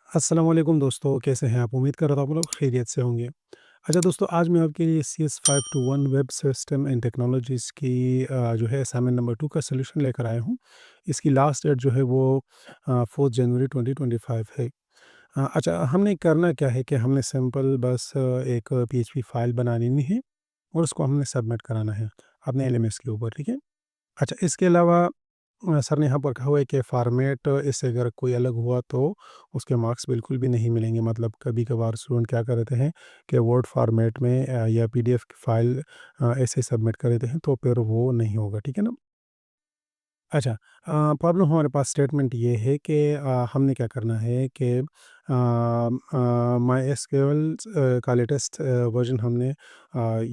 अस्सलाम वालेकुम दोस्तों, कैसे हैं आप? उम्मीद कर रहा था आप लोग खैरियत से होंगे। अच्छा दोस्तों, आज मैं आपके लिए CS521 web system and technologies की जो है असाइनमेंट नंबर 2 का सॉल्यूशन लेकर आया हूँ। इसकी लास्ट डेट जो है वो 4 जनवरी 2025 है। अच्छा, हमने करना क्या है कि हमने सिंपल बस एक पीएचपी फ़ाइल बना लेनी है और उसको हमने सबमिट कराना है अपने एलएमएस के ऊपर, ठीक है? अच्छा, इसके अलावा सर ने यहाँ पर कहा हुआ है कि फ़ॉर्मेट इससे अगर कोई अलग हुआ तो उसके मार्क्स बिल्कुल भी नहीं मिलेंगे। मतलब कभी-कभार स्टूडेंट क्या कर देते हैं कि वर्ड फ़ॉर्मेट में या पीडीएफ की फ़ाइल ऐसे सबमिट कर देते हैं तो फिर वो नहीं होगा, ठीक है ना? अच्छा, प्रॉब्लम हमारे पास स्टेटमेंट ये है कि हमने क्या करना है कि मायएसक्यूएल का लेटेस्ट वर्ज़न हमने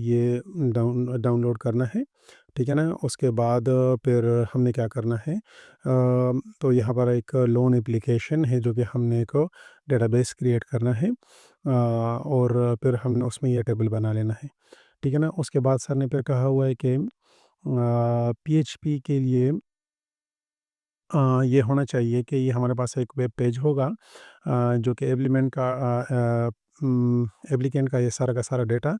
ये डाउनलोड करना है, ठीक है ना? उसके बाद फिर हमने क्या करना है, तो यहाँ पर एक लोन एप्लीकेशन है जो कि हमने एक डेटाबेस क्रिएट करना है, और फिर हमने उसमें ये टेबल बना लेना है, ठीक है ना? उसके बाद सर ने फिर कहा हुआ है कि पीएचपी के लिए ये होना चाहिए कि ये हमारे पास एक वेब पेज होगा, जो कि एप्लीकेंट का ये सारा का सारा डेटा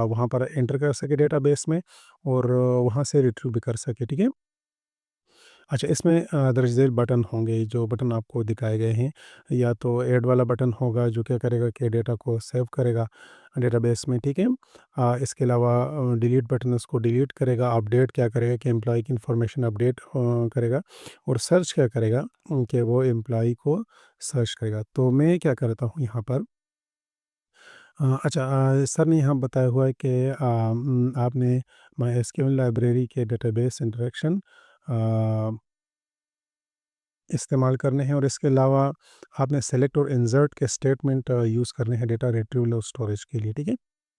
वहाँ पर एंटर कर सके डेटाबेस में और वहाँ से रिट्रीव भी कर सके, ठीक है? अच्छा, इसमें दर्ज ज़ैल बटन होंगे, जो बटन आपको दिखाए गए हैं। या तो ऐड वाला बटन होगा जो क्या करेगा कि डेटा को सेव करेगा डेटाबेस में, ठीक है? इसके अलावा डिलीट बटन उसको डिलीट करेगा, अपडेट क्या करेगा कि एम्प्लॉयी की इन्फॉर्मेशन अपडेट करेगा, और सर्च क्या करेगा कि वो एम्प्लॉयी को सर्च करेगा। तो मैं क्या करता हूँ यहाँ पर, अच्छा, सर ने यहाँ बताया हुआ है कि आपने मायएसक्यूएल लाइब्रेरी के डेटाबेस इंटरेक्शन अ इस्तेमाल करने हैं, और इसके अलावा आपने सेलेक्ट और इंसर्ट के स्टेटमेंट यूज़ करने हैं डेटा रिट्रीवल और स्टोरेज के लिए, ठीक है?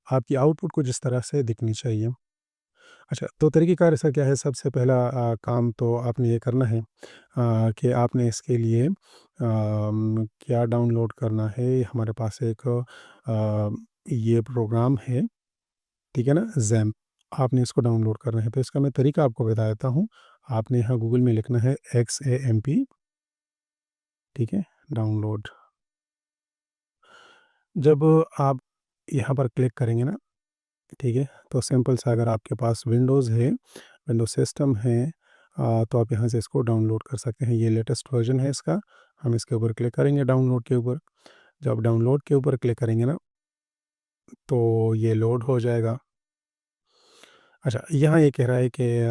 आपकी आउटपुट कुछ इस तरह से दिखनी चाहिए। अच्छा, तो तरीक़ेकार इसका क्या है? सबसे पहला काम तो आपने ये करना है कि आपने इसके लिए क्या डाउनलोड करना है। हमारे पास एक ये प्रोग्राम है, ठीक है ना? ज़ैम्प, आपने इसको डाउनलोड करना है। तो इसका मैं तरीका आपको बता देता हूँ। आपने यहाँ गूगल में लिखना है XAMPP, ठीक है? डाउनलोड। जब आप यहाँ पर क्लिक करेंगे ना, ठीक है, तो सिंपल सा अगर आपके पास विंडोज़ है, विंडोज़ सिस्टम है, तो आप यहाँ से इसको डाउनलोड कर सकते हैं। ये लेटेस्ट वर्जन है इसका। हम इसके ऊपर क्लिक करेंगे, डाउनलोड के ऊपर। जब डाउनलोड के ऊपर क्लिक करेंगे ना, तो ये लोड हो जाएगा। अच्छा, यहाँ ये कह रहा है कि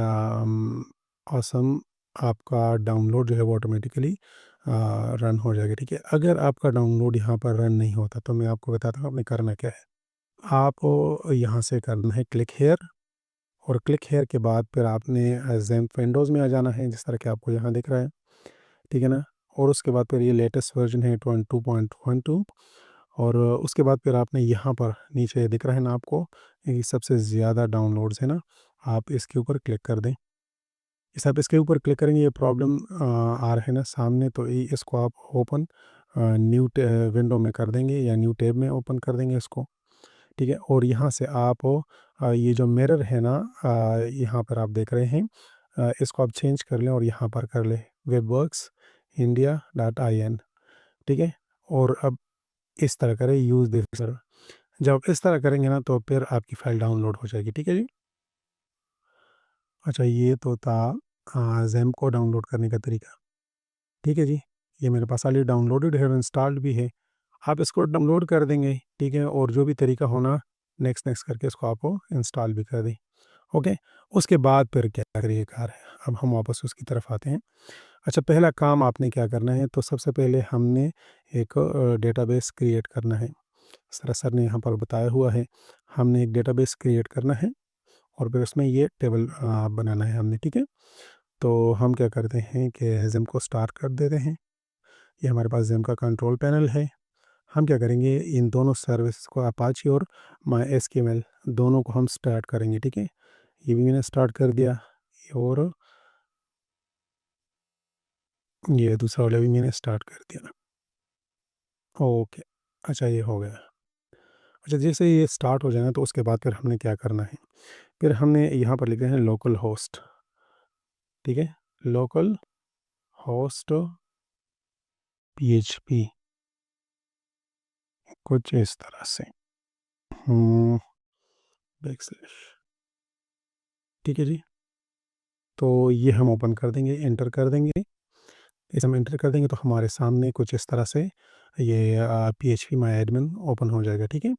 ऑसम, आपका डाउनलोड जो है वो ऑटोमेटिकली रन हो जाएगा, ठीक है। अगर आपका डाउनलोड यहाँ पर रन नहीं होता तो मैं आपको बताता हूँ आपने करना क्या है। आपको यहाँ से करना है क्लिक हेयर, और क्लिक हेयर के बाद फिर आपने ज़ैम्प विंडोज़ में आ जाना है, जिस तरह कि आपको यहाँ दिख रहा है, ठीक है ना? और उसके बाद फिर ये लेटेस्ट वर्ज़न है 22.12, और उसके बाद फिर आपने यहाँ पर नीचे दिख रहा है ना आपको, ये सबसे ज़्यादा डाउनलोड्स है ना, आप इसके ऊपर क्लिक कर दें। जैसे आप इसके ऊपर क्लिक करेंगे ये प्रॉब्लम आ रहा है ना सामने, तो इसको आप ओपन न्यू विंडो में कर देंगे या न्यू टैब में ओपन कर देंगे इसको, ठीक है। और यहाँ से आप ये जो मिरर है ना, यहाँ पर आप देख रहे हैं, इसको आप चेंज कर लें और यहाँ पर कर लें वेबवर्क्स इंडिया डॉट आई एन, ठीक है। और अब इस तरह करें, यूज़ दिस सर। जब इस तरह करेंगे ना तो फिर आपकी फ़ाइल डाउनलोड हो जाएगी, ठीक है जी। अच्छा, ये तो था ज़ैम्प को डाउनलोड करने का तरीका, ठीक है जी। ये मेरे पास ऑलरेडी डाउनलोडेड है और इंस्टॉल्ड भी है। आप इसको डाउनलोड कर देंगे, ठीक है, और जो भी तरीका होना नेक्स्ट नेक्स्ट करके इसको आपको इंस्टॉल भी कर दें। ओके, उसके बाद फिर क्या तरीक़ाकार है, अब हम वापस उसकी तरफ आते हैं। अच्छा, पहला काम आपने क्या करना है, तो सबसे पहले हमने एक डेटाबेस क्रिएट करना है। सर ने यहाँ पर बताया हुआ है, हमने एक डेटाबेस क्रिएट करना है और फिर उसमें ये टेबल बनाना है हमने, ठीक है। तो हम क्या करते हैं कि ज़िम को स्टार्ट कर देते हैं। ये हमारे पास ज़िम का कंट्रोल पैनल है। हम क्या करेंगे, इन दोनों सर्विस को अपाची और मायएसक्यूएल दोनों को हम स्टार्ट करेंगे, ठीक है। ये भी मैंने स्टार्ट कर दिया, और ये दूसरा वाला भी मैंने स्टार्ट कर दिया। ओके, अच्छा ये हो गया। अच्छा, जैसे ये स्टार्ट हो जाए ना तो उसके बाद फिर हमने क्या करना है, फिर हमने यहाँ पर लिखना है लोकल होस्ट, ठीक है। लोकल होस्ट पीएचपी, कुछ इस तरह से। हम्म, बैकस्लैश, ठीक है जी। तो ये हम ओपन कर देंगे, एंटर कर देंगे। इसे हम एंटर कर देंगे तो हमारे सामने कुछ इस तरह से ये PHP माई एडमिन ओपन हो जाएगा, ठीक है।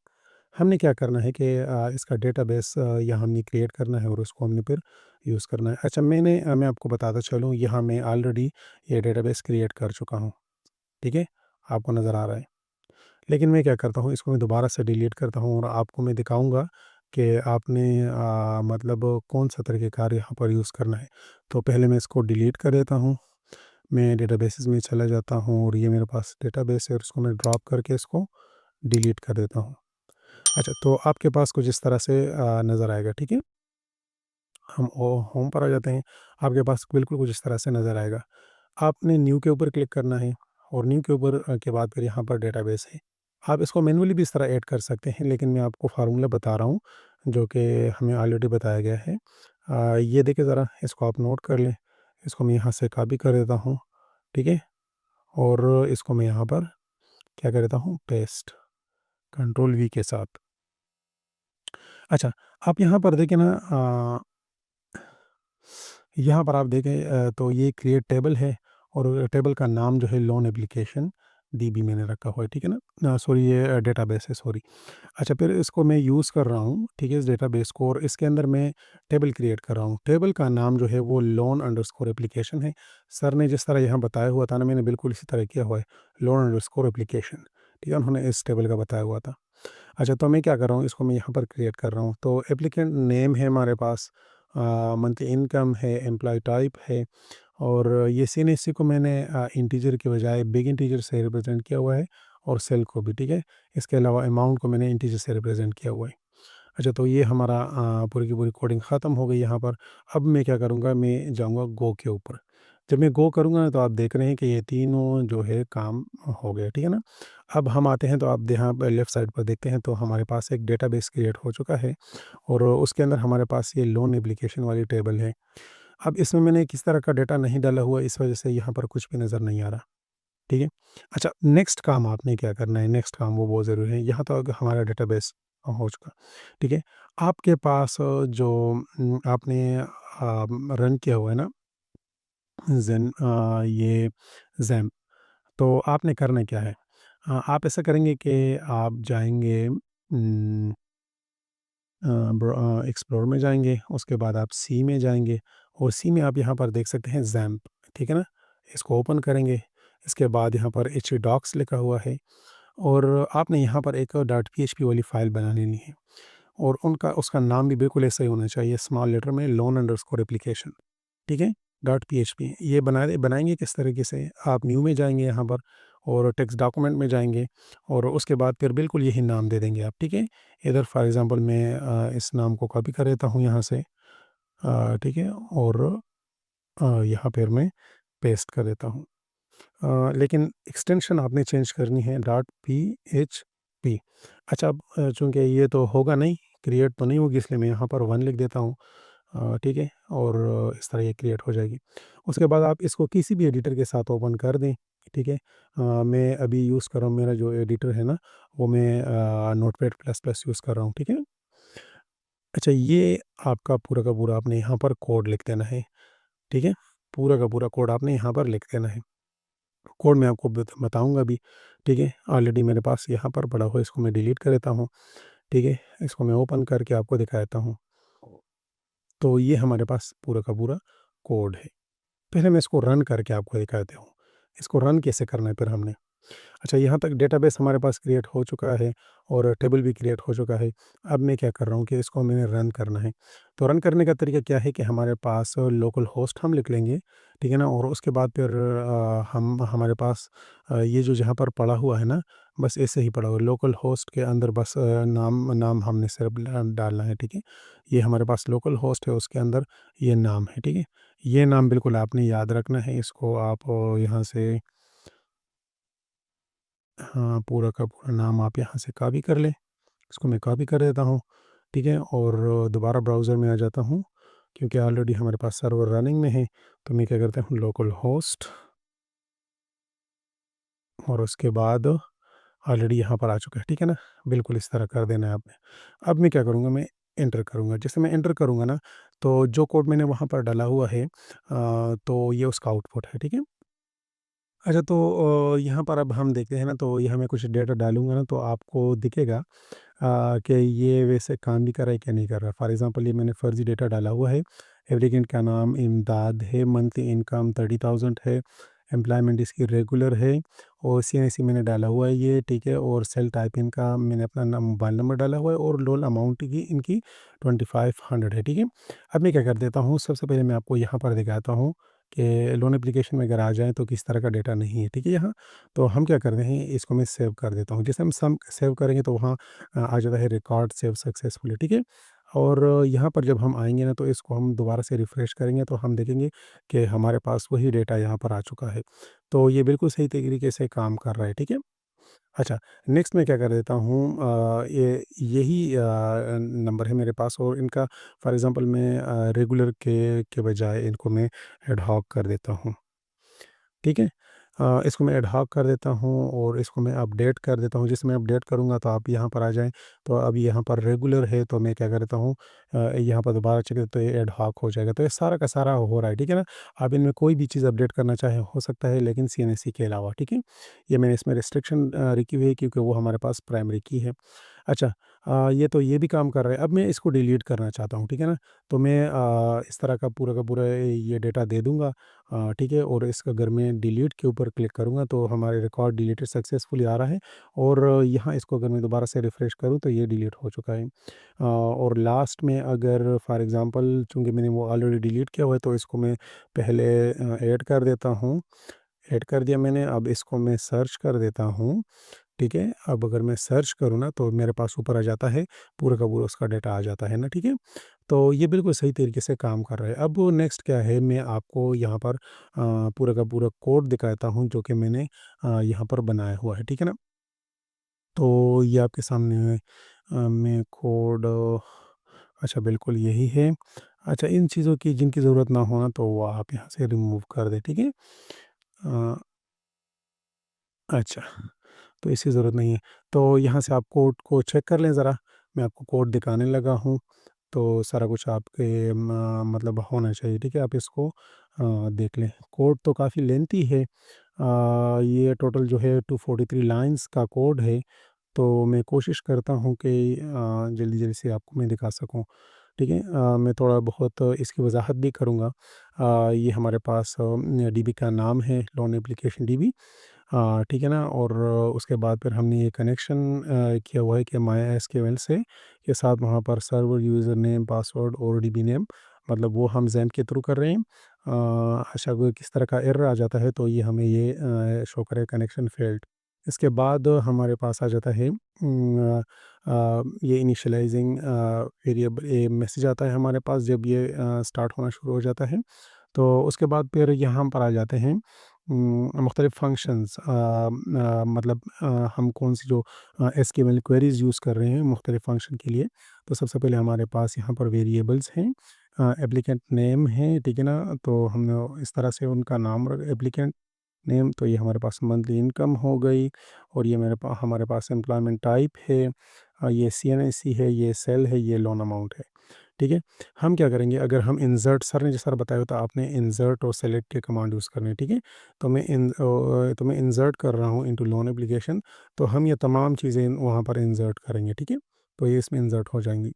हमने क्या करना है कि इसका डेटाबेस यहाँ हमने क्रिएट करना है और उसको हमने फिर यूज़ करना है। अच्छा, मैं आपको बताता चलूँ, यहाँ मैं ऑलरेडी ये डेटाबेस क्रिएट कर चुका हूँ, ठीक है, आपको नज़र आ रहा है। लेकिन मैं क्या करता हूँ, इसको मैं दोबारा से डिलीट करता हूँ और आपको मैं दिखाऊँगा कि आपने मतलब कौन-सा तरीक़ेकार यहाँ पर यूज़ करना है। तो पहले मैं इसको डिलीट कर देता हूँ, मैं डेटाबेसेस में चला जाता हूँ और ये मेरे पास डेटाबेस है और इसको मैं ड्रॉप करके इसको डिलीट कर देता हूँ। अच्छा, तो आपके पास कुछ इस तरह से नज़र आएगा, ठीक है। हम होम पर आ जाते हैं, आपके पास बिल्कुल कुछ इस तरह से नज़र आएगा। आपने न्यू के ऊपर क्लिक करना है और न्यू के ऊपर के बाद फिर यहाँ पर डेटाबेस है। आप इसको मैन्युअली भी इस तरह ऐड कर सकते हैं, लेकिन मैं आपको फार्मूला बता रहा हूँ जो कि हमें ऑलरेडी बताया गया है। ये देखिए ज़रा, इसको आप नोट कर लें। इसको मैं यहाँ से कॉपी कर देता हूँ, ठीक है, और इसको मैं यहाँ पर क्या कर देता हूँ, पेस्ट, कंट्रोल V के साथ। अच्छा, आप यहाँ पर देखें ना, यहाँ पर आप देखें तो ये क्रिएट टेबल है और टेबल का नाम जो है लोन एप्लीकेशन DB मैंने रखा हुआ है, ठीक है ना। सॉरी, ये डेटाबेस है, सॉरी। अच्छा, फिर इसको मैं यूज़ कर रहा हूँ, ठीक है, इस डेटाबेस को, और इसके अंदर मैं टेबल क्रिएट कर रहा हूँ। टेबल का नाम जो है वो लोन अंडरस्कोर एप्लीकेशन है। सर ने जिस तरह यहाँ बताया हुआ था ना, मैंने बिल्कुल इसी तरह किया हुआ है, लोन अंडरस्कोर एप्लीकेशन, ठीक है, उन्होंने इस टेबल का बताया हुआ था। अच्छा, तो मैं क्या कर रहा हूँ, इसको मैं यहाँ पर क्रिएट कर रहा हूँ। तो एप्लीकेंट नेम है हमारे पास, मंथली इनकम है, एम्प्लॉय टाइप है, और ये CNSC को मैंने इंटीजर के बजाय बिग इंटीजर से रिप्रेजेंट किया हुआ है, और सेल को भी, ठीक है। इसके अलावा अमाउंट को मैंने इंटीजर से रिप्रेजेंट किया हुआ है। अच्छा, तो ये हमारा पूरी की पूरी कोडिंग ख़त्म हो गई यहाँ पर। अब मैं क्या करूँगा, मैं जाऊँगा गो के ऊपर। जब मैं गो करूँगा ना, तो आप देख रहे हैं कि ये तीनों जो है काम हो गया, ठीक है ना। अब हम आते हैं, तो आप यहाँ पे लेफ़्ट साइड पर देखते हैं, तो हमारे पास एक डेटाबेस क्रिएट हो चुका है और उसके अंदर हमारे पास ये लोन एप्लीकेशन वाली टेबल है। अब इसमें मैंने किस तरह का डेटा नहीं डाला हुआ, इस वजह से यहाँ पर कुछ भी नज़र नहीं आ रहा, ठीक है। अच्छा, नेक्स्ट काम आपने क्या करना है, नेक्स्ट काम वो बहुत ज़रूरी है। यहाँ तक हमारा डेटाबेस हो चुका, ठीक है। आपके पास जो आपने रन किया हुआ है ना, ये ज़ैम्प, तो आपने करना क्या है? आप ऐसा करेंगे कि आप जाएँगे एक्सप्लोर में जाएँगे, उसके बाद आप सी में जाएँगे और सी में आप यहाँ पर देख सकते हैं ज़ैम्प, ठीक है ना? इसको ओपन करेंगे, इसके बाद यहाँ पर htdocs लिखा हुआ है और आपने यहाँ पर एक डॉट PHP वाली फ़ाइल बना लेनी है और उनका उसका नाम भी बिल्कुल ऐसा ही होना चाहिए, स्मॉल लेटर में, लोन अंडरस्कोर एप्लीकेशन, ठीक है? डॉट PHP ये बनाएँगे किस तरीके से, आप न्यू में जाएँगे यहाँ पर और टेक्स्ट डॉक्यूमेंट में जाएँगे और उसके बाद फिर बिल्कुल यही नाम दे देंगे आप, ठीक है? इधर फॉर एग्ज़ाम्पल मैं इस नाम को कॉपी कर लेता हूँ यहाँ से, ठीक है? और यहाँ पर मैं पेस्ट कर देता हूँ। लेकिन एक्सटेंशन आपने चेंज करनी है, डॉट PHP। अच्छा, अब चूँकि ये तो होगा नहीं, क्रिएट तो नहीं होगी, इसलिए मैं यहाँ पर 1 लिख देता हूँ, ठीक है, और इस तरह ये क्रिएट हो जाएगी। उसके बाद आप इसको किसी भी एडिटर के साथ ओपन कर दें, ठीक है। मैं अभी यूज़ कर रहा हूँ, मेरा जो एडिटर है ना, वो मैं नोटपैड प्लस प्लस यूज़ कर रहा हूँ, ठीक है। अच्छा, ये आपका पूरा का पूरा आपने यहाँ पर कोड लिख देना है, ठीक है। पूरा का पूरा कोड आपने यहाँ पर लिख देना है। कोड मैं आपको बताऊँगा भी, ठीक है। ऑलरेडी मेरे पास यहाँ पर पड़ा हुआ है, इसको मैं डिलीट कर देता हूँ, ठीक है। इसको मैं ओपन करके आपको दिखा देता हूँ। तो ये हमारे पास पूरा का पूरा कोड है। पहले मैं इसको रन करके आपको दिखा देता हूँ। इसको रन कैसे करना है फिर हमने। अच्छा, यहाँ तक डेटाबेस हमारे पास क्रिएट हो चुका है और टेबल भी क्रिएट हो चुका है। अब मैं क्या कर रहा हूँ कि इसको मैंने रन करना है। तो रन करने का तरीका क्या है कि हमारे पास लोकल होस्ट हम लिख लेंगे, ठीक है ना? और उसके बाद फिर हम हमारे पास ये जो जहाँ पर पड़ा हुआ है ना, बस ऐसे ही पड़ा हुआ है। लोकल होस्ट के अंदर बस नाम नाम हमने सिर्फ डालना है, ठीक है? ये हमारे पास लोकल होस्ट है, उसके अंदर ये नाम है, ठीक है? ये नाम बिल्कुल आपने याद रखना है। इसको आप यहाँ से, हाँ, पूरा का पूरा नाम आप यहाँ से कॉपी कर लें। इसको मैं कॉपी कर देता हूँ, ठीक है? और दोबारा ब्राउज़र में आ जाता हूँ, क्योंकि ऑलरेडी हमारे पास सर्वर रनिंग में है। तो मैं क्या करता हूँ, लोकल होस्ट, और उसके बाद ऑलरेडी यहाँ पर आ चुका है, ठीक है ना? बिल्कुल इस तरह कर देना है आपने। अब मैं क्या करूँगा, मैं एंटर करूँगा। जैसे मैं एंटर करूँगा ना, तो जो कोड मैंने वहाँ पर डाला हुआ है तो ये उसका आउटपुट है, ठीक है? अच्छा, तो यहाँ पर अब हम देखते हैं ना, तो यहाँ मैं कुछ डेटा डालूँगा ना, तो आपको दिखेगा कि ये वैसे काम भी कर रहा है क्या नहीं कर रहा। फॉर एग्ज़ाम्पल ये मैंने फ़र्ज़ी डेटा डाला हुआ है। एप्लीकेंट का नाम इमदाद है, मंथली इनकम 30,000 है, एम्प्लॉयमेंट इसकी रेगुलर है और सीएनएसी मैंने डाला हुआ है ये, ठीक है? और सेल टाइप इनका मैंने अपना मोबाइल नंबर डाला हुआ है और लोन अमाउंट की इनकी 2500 है, ठीक है? अब मैं क्या कर देता हूँ, सबसे पहले मैं आपको यहाँ पर दिखाता हूँ कि लोन एप्लीकेशन में अगर आ जाएँ तो किस तरह का डेटा नहीं है, ठीक है यहाँ? तो हम क्या करते हैं, इसको मैं सेव कर देता हूँ। जैसे हम सम सेव करेंगे तो वहाँ आ जाता है रिकॉर्ड सेव सक्सेसफुली, ठीक है? और यहाँ पर जब हम आएँगे ना, तो इसको हम दोबारा से रिफ्रेश करेंगे तो हम देखेंगे कि हमारे पास वही डेटा यहाँ पर आ चुका है। तो ये बिल्कुल सही तरीके से काम कर रहा है, ठीक है? अच्छा, नेक्स्ट मैं क्या कर देता हूँ, ये यही नंबर है मेरे पास और इनका फॉर एग्ज़ाम्पल मैं रेगुलर के बजाय इनको मैं एड हॉक कर देता हूँ। ठीक है? इसको मैं एडहॉक कर देता हूँ और इसको मैं अपडेट कर देता हूँ। जैसे मैं अपडेट करूँगा तो आप यहाँ पर आ जाएँ, तो अब यहाँ पर रेगुलर है तो मैं क्या करता हूँ, यहाँ पर दोबारा चेक तो ये एडहॉक हो जाएगा। तो ये सारा का सारा हो रहा है, ठीक है ना? आप इनमें कोई भी चीज़ अपडेट करना चाहें हो सकता है, लेकिन सीएनएसी के अलावा, ठीक है? ये मैंने इसमें रिस्ट्रिक्शन रखी हुई है क्योंकि वो हमारे पास प्राइमरी की है। अच्छा, ये तो ये भी काम कर रहा है। अब मैं इसको डिलीट करना चाहता हूँ, ठीक है ना? तो मैं इस तरह का पूरा ये डेटा दे दूँगा, ठीक है? और इसका अगर मैं डिलीट के ऊपर क्लिक करूँगा तो हमारे रिकॉर्ड डिलीटेड सक्सेसफुली आ रहा है और यहाँ इसको अगर मैं दोबारा से रिफ़्रेश करूँ तो ये डिलीट हो चुका है। और लास्ट में अगर फॉर एग्ज़ाम्पल चूँकि मैंने वो ऑलरेडी डिलीट किया हुआ है तो इसको मैं पहले ऐड कर देता हूँ। ऐड कर दिया मैंने, अब इसको मैं सर्च कर देता हूँ। ठीक है? अब अगर मैं सर्च करूँ ना तो मेरे पास ऊपर आ जाता है, पूरा का पूरा उसका डेटा आ जाता है ना, ठीक है? तो ये बिल्कुल सही तरीके से काम कर रहा है। अब नेक्स्ट क्या है, मैं आपको यहाँ पर पूरा का पूरा कोड दिखाता हूँ जो कि मैंने यहाँ पर बनाया हुआ है, ठीक है ना? तो ये आपके सामने है। मैं कोड अच्छा बिल्कुल यही है। अच्छा, इन चीज़ों की जिनकी ज़रूरत ना हो ना तो वो आप यहाँ से रिमूव कर दें, ठीक है? अ, अच्छा। तो इसकी ज़रूरत नहीं है। तो यहाँ से आप कोड को चेक कर लें ज़रा, मैं आपको कोड दिखाने लगा हूँ, तो सारा कुछ आपके मतलब होना चाहिए, ठीक है? आप इसको देख लें। कोड तो काफ़ी लेंथी है, ये टोटल जो है 243 लाइन्स का कोड है, तो मैं कोशिश करता हूँ कि जल्दी-जल्दी से आपको मैं दिखा सकूँ, ठीक है? मैं थोड़ा बहुत इसकी वज़ाहत भी करूँगा। ये हमारे पास डीबी का नाम है, लोन एप्लीकेशन डीबी। ठीक है ना? और उसके बाद फिर हमने ये कनेक्शन किया हुआ है कि माई एसक्यूएल से के साथ वहाँ पर सर्वर यूज़र नेम, पासवर्ड और डीबी नेम, मतलब वो हम ज़ैम्प के थ्रू कर रहे हैं। अच्छा, अगर किस तरह का एरर आ जाता है तो ये हमें ये शो करे कनेक्शन फेल्ड। इसके बाद हमारे पास आ जाता है ये इनिशियलाइज़िंग वेरिएबल, ये मैसेज आता है हमारे पास जब ये स्टार्ट होना शुरू हो जाता है। तो उसके बाद फिर यहाँ पर आ जाते हैं मुख्तलिफ़ फंक्शंस, मतलब हम कौन-सी जो एसक्यूएल क्वेरीज़ यूज़ कर रहे हैं मुख्तलिफ़ फंक्शन के लिए। तो सबसे पहले हमारे पास यहाँ पर वेरिएबल्स हैं, एप्लीकेंट नेम है, ठीक है ना? तो हमने इस तरह से उनका नाम रख एप्लीकेंट नेम, तो ये हमारे पास मंथली इनकम हो गई और ये हमारे पास एम्प्लॉयमेंट टाइप है, ये सीएनआईसी है, ये सेल है, ये लोन अमाउंट है, ठीक है? हम क्या करेंगे, अगर हम इंसर्ट सर ने जिस तरह बताया था आपने इंसर्ट और सेलेक्ट के कमांड यूज़ करने हैं, ठीक है? तो मैं इंसर्ट कर रहा हूँ इनटू लोन एप्लीकेशन, तो हम ये तमाम चीज़ें वहाँ पर इंसर्ट करेंगे, ठीक है? तो ये इसमें इंसर्ट हो जाएँगी।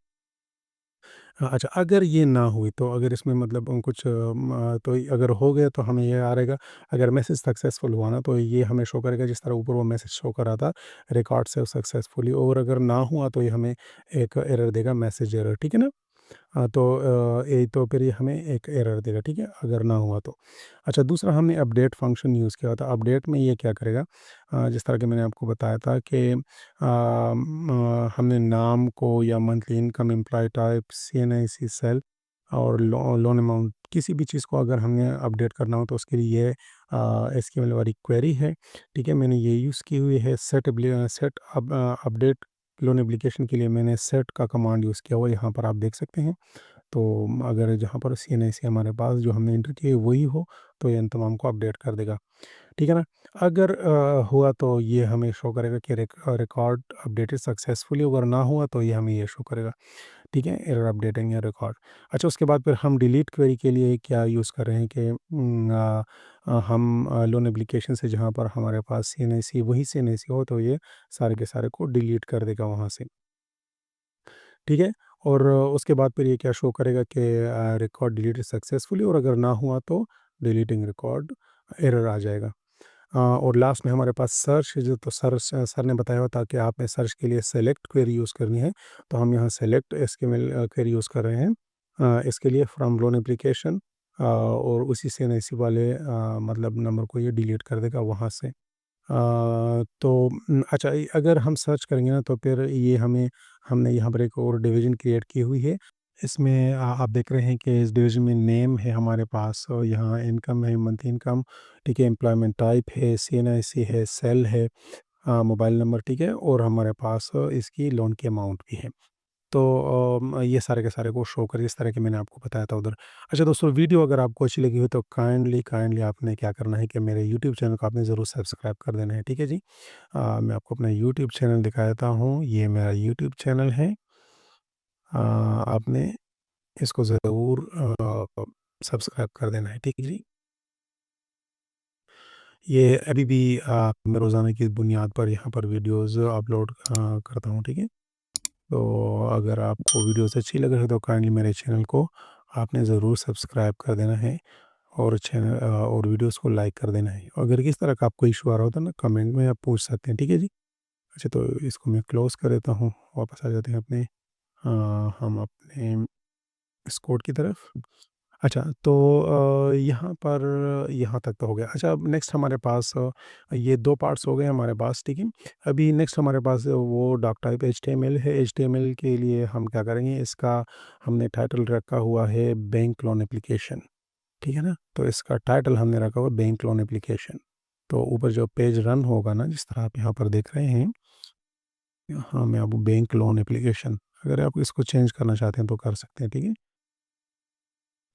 अच्छा, अगर ये ना हुई तो अगर इसमें मतलब कुछ तो अगर हो गया तो हमें ये आ रहेगा, अगर मैसेज सक्सेसफुल हुआ ना तो ये हमें शो करेगा जिस तरह ऊपर वो मैसेज शो कर रहा था, रिकॉर्ड सेव सक्सेसफुली, और अगर ना हुआ तो ये हमें एक एरर देगा, मैसेज एरर, ठीक है ना? हाँ, तो ये तो फिर ये हमें एक एरर देगा, ठीक है? अगर ना हुआ तो। अच्छा, दूसरा हमने अपडेट फ़ंक्शन यूज़ किया था। अपडेट में ये क्या करेगा, जिस तरह कि मैंने आपको बताया था कि हमने नाम को या monthly income, employee type, CNIC cell और लोन अमाउंट, किसी भी चीज़ को अगर हमने अपडेट करना हो तो उसके लिए ये एसक्यूएल वाली क्वेरी है, ठीक है? मैंने ये यूज़ की हुई है। अपडेट लोन एप्लीकेशन के लिए मैंने सेट का कमांड यूज़ किया हुआ है, यहाँ पर आप देख सकते हैं। तो अगर जहाँ पर CNIC हमारे पास जो हमने एंटर की है वही हो, तो ये इन तमाम को अपडेट कर देगा, ठीक है ना? अगर हुआ तो ये हमें शो करेगा कि रिकॉर्ड अपडेटेड सक्सेसफुली, अगर ना हुआ तो ये हमें ये शो करेगा, ठीक है? एरर अपडेटिंग या रिकॉर्ड। अच्छा, उसके बाद फिर हम डिलीट क्वेरी के लिए क्या यूज़ कर रहे हैं कि हम लोन एप्लीकेशन से जहाँ पर हमारे पास CNIC वही CNIC हो, तो ये सारे के सारे को डिलीट कर देगा वहाँ से, ठीक है? और उसके बाद फिर ये क्या शो करेगा कि रिकॉर्ड डिलीटेड सक्सेसफुली, और अगर ना हुआ तो डिलीटिंग रिकॉर्ड एरर आ जाएगा। और लास्ट में हमारे पास सर्च है, जो तो सर ने बताया हुआ था कि आपने सर्च के लिए सेलेक्ट क्वेरी यूज़ करनी है, तो हम यहाँ सेलेक्ट एसक्यूएल क्वेरी यूज़ कर रहे हैं। इसके लिए फ्रॉम लोन एप्लीकेशन, और उसी से एनआईसी वाले मतलब नंबर को ये डिलीट कर देगा वहाँ से। तो अच्छा, अगर हम सर्च करेंगे ना तो फिर ये हमने यहाँ पर एक और डिवीज़न क्रिएट की हुई है। इसमें आप देख रहे हैं कि इस डिवीज़न में नेम है हमारे पास, और यहाँ इनकम है, मंथली इनकम, ठीक है, एम्प्लॉयमेंट टाइप है, सीएनआईसी है, सेल है, मोबाइल नंबर, ठीक है, और हमारे पास इसकी लोन की अमाउंट भी है। तो ये सारे के सारे को शो करे जिस तरह के मैंने आपको बताया था उधर। अच्छा दोस्तों, वीडियो अगर आपको अच्छी लगी हो तो काइंडली आपने क्या करना है कि मेरे यूट्यूब चैनल को आपने ज़रूर सब्सक्राइब कर देना है, ठीक है जी। मैं आपको अपना यूट्यूब चैनल दिखा देता हूँ, ये मेरा यूट्यूब चैनल है। आपने इसको ज़रूर सब्सक्राइब कर देना है, ठीक है जी। ये अभी भी मैं रोज़ाना की बुनियाद पर यहाँ पर वीडियोज़ अपलोड करता हूँ, ठीक है। तो अगर आपको वीडियोज़ अच्छी लग रही है तो काइंडली मेरे चैनल को आपने ज़रूर सब्सक्राइब कर देना है, और और वीडियोज़ को लाइक कर देना है। अगर किस तरह का आपको इशू आ रहा होता है ना, कमेंट में आप पूछ सकते हैं, ठीक है जी। अच्छा, तो इसको मैं क्लोज़ कर देता हूँ, वापस आ जाते हैं अपने हम अपने इस कोड की तरफ। अच्छा, तो यहाँ पर यहाँ तक तो हो गया। अच्छा, अब नेक्स्ट हमारे पास ये 2 पार्ट्स हो गए हमारे पास, ठीक है। अभी नेक्स्ट हमारे पास वो डॉक टाइप एचटीएमएल है। एचटीएमएल के लिए हम क्या करेंगे, इसका हमने टाइटल रखा हुआ है बैंक लोन एप्लीकेशन, ठीक है ना? तो इसका टाइटल हमने रखा हुआ है बैंक लोन एप्लीकेशन। तो ऊपर जो पेज रन होगा ना, जिस तरह आप यहाँ पर देख रहे हैं, हाँ, मैं अब बैंक लोन एप्लीकेशन, अगर आप इसको चेंज करना चाहते हैं तो कर सकते हैं, ठीक है।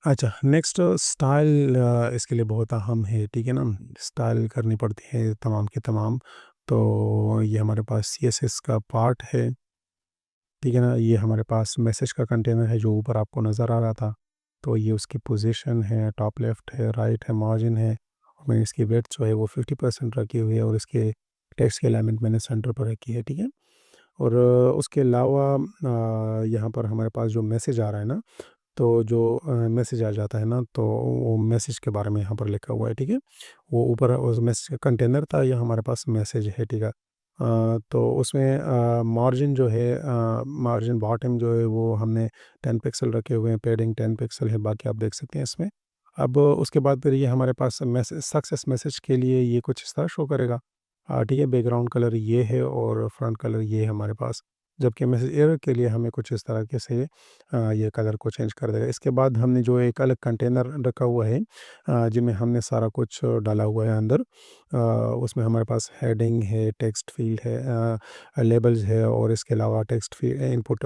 अच्छा, नेक्स्ट स्टाइल इसके लिए बहुत अहम है, ठीक है ना? स्टाइल करनी पड़ती है तमाम की तमाम। तो ये हमारे पास सीएसएस का पार्ट है, ठीक है ना? ये हमारे पास मैसेज का कंटेनर है जो ऊपर आपको नज़र आ रहा था। तो ये उसकी पोजीशन है, टॉप लेफ्ट है, राइट है, मार्जिन है, और मैंने इसकी विड्थ जो है वो 50% रखी हुई है, और इसके टेक्स्ट की अलाइनमेंट मैंने सेंटर पर रखी है, ठीक है? और उसके अलावा यहाँ पर हमारे पास जो मैसेज आ रहा है ना, तो जो मैसेज आ जाता है ना, तो वो मैसेज के बारे में यहाँ पर लिखा हुआ है, ठीक है। वो ऊपर उस मैसेज का कंटेनर था, या हमारे पास मैसेज है, ठीक है। तो उसमें मार्जिन जो है, मार्जिन बॉटम जो है वो हमने 10 पिक्सल रखे हुए हैं, पैडिंग 10 पिक्सल है, बाकी आप देख सकते हैं इसमें। अब उसके बाद फिर ये हमारे पास मैसेज, सक्सेस मैसेज के लिए ये कुछ इस तरह शो करेगा, ठीक है। बैकग्राउंड कलर ये है और फ्रंट कलर ये है हमारे पास, जबकि मैसेज एरर के लिए हमें कुछ इस तरीके से ये कलर को चेंज कर देगा। इसके बाद हमने जो एक अलग कंटेनर रखा हुआ है, जिसमें हमने सारा कुछ डाला हुआ है अंदर। उसमें हमारे पास हेडिंग है, टेक्स्ट फील्ड है, लेबल्स है, और इसके अलावा टेक्स्ट इनपुट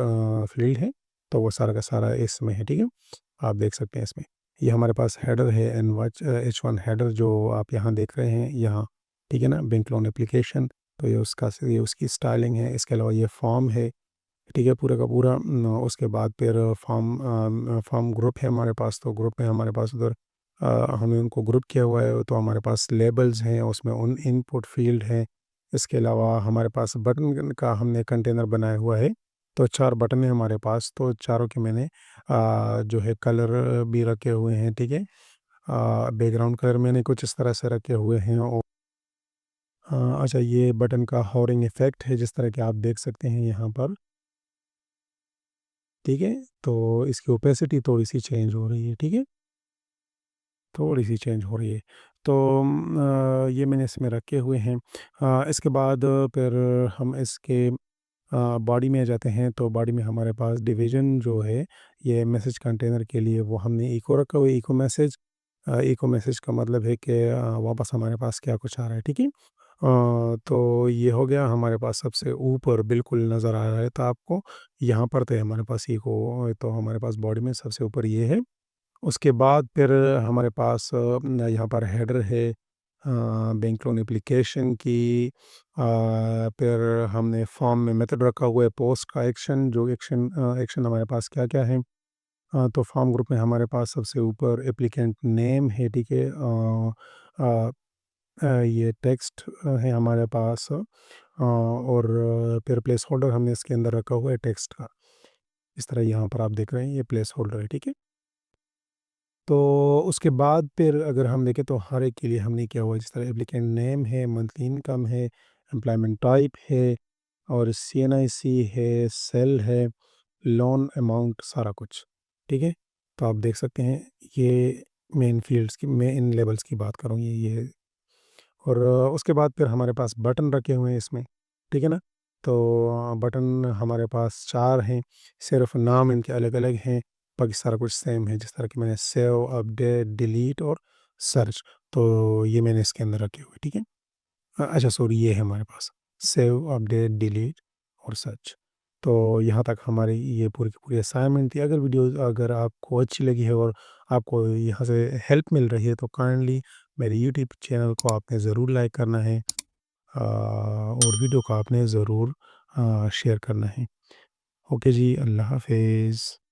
फील्ड है। तो वो सारा का सारा इसमें है, ठीक है। आप देख सकते हैं इसमें। ये हमारे पास हेडर है, H1 हेडर जो आप यहाँ देख रहे हैं यहाँ, ठीक है ना, बैंक लोन एप्लीकेशन। तो ये उसकी स्टाइलिंग है। इसके अलावा ये फॉर्म है, ठीक है, पूरा का पूरा। उसके बाद फिर फॉर्म ग्रुप है हमारे पास, तो ग्रुप में हमारे पास उधर हमने उनको ग्रुप किया हुआ है, तो हमारे पास लेबल्स हैं, उसमें उन इनपुट फील्ड है। इसके अलावा हमारे पास बटन का हमने कंटेनर बनाया हुआ है। तो 4 बटन है हमारे पास, तो चारों के मैंने जो है कलर भी रखे हुए हैं, ठीक है। बैकग्राउंड कलर मैंने कुछ इस तरह से रखे हुए हैं, और अच्छा, ये बटन का हॉवरिंग इफ़ेक्ट है, जिस तरह के आप देख सकते हैं यहाँ पर, ठीक है। तो इसकी ओपेसिटी थोड़ी-सी चेंज हो रही है, ठीक है, थोड़ी-सी चेंज हो रही है। तो ये मैंने इसमें रखे हुए हैं। इसके बाद फिर हम इसके बॉडी में आ जाते हैं, तो बॉडी में हमारे पास डिवीज़न जो है, ये मैसेज कंटेनर के लिए वो हमने इको रखा हुआ है, इको मैसेज। इको मैसेज का मतलब है कि वापस हमारे पास क्या कुछ आ रहा है, ठीक है। तो ये हो गया हमारे पास सबसे ऊपर बिल्कुल नज़र आ रहा है, तो आपको यहाँ पर तो हमारे पास ये को तो हमारे पास बॉडी में सबसे ऊपर ये है। उसके बाद फिर हमारे पास यहाँ पर हेडर है बैंक लोन एप्लीकेशन की। फिर हमने फॉर्म में मेथड रखा हुआ है पोस्ट का एक्शन, जो एक्शन हमारे पास क्या-क्या है। तो फॉर्म ग्रुप में हमारे पास सबसे ऊपर एप्लीकेंट नेम है, ठीक है। अ, ये टेक्स्ट है हमारे पास, और फिर प्लेस होल्डर हमने इसके अंदर रखा हुआ है टेक्स्ट का। इस तरह यहाँ पर आप देख रहे हैं ये प्लेस होल्डर है, ठीक है। तो उसके बाद फिर अगर हम देखें तो हर एक के लिए हमने किया हुआ है, जिस तरह एप्लीकेंट नेम है, मंथली इनकम है, एम्प्लॉयमेंट टाइप है, और सीएनआईसी है, सेल है, लोन अमाउंट, सारा कुछ, ठीक है। तो आप देख सकते हैं ये मेन फील्ड्स की, मैं इन लेवल्स की बात कर रहा हूँ, ये और उसके बाद फिर हमारे पास बटन रखे हुए हैं इसमें, ठीक है ना। तो बटन हमारे पास 4 हैं, सिर्फ नाम इनके अलग-अलग हैं, बाकी सारा कुछ सेम है। जिस तरह कि मैंने सेव, अपडेट, डिलीट और सर्च, तो ये मैंने इसके अंदर रखे हुए, ठीक है। अच्छा सॉरी, ये है हमारे पास सेव, अपडेट, डिलीट और सर्च। तो यहाँ तक हमारी ये पूरी की पूरी असाइनमेंट थी। अगर वीडियो अगर आपको अच्छी लगी है और आपको यहाँ से हेल्प मिल रही है, तो काइंडली मेरे यूट्यूब चैनल को आपने ज़रूर लाइक करना है, और वीडियो को आपने ज़रूर शेयर करना है। ओके जी, अल्लाह हाफ़िज़।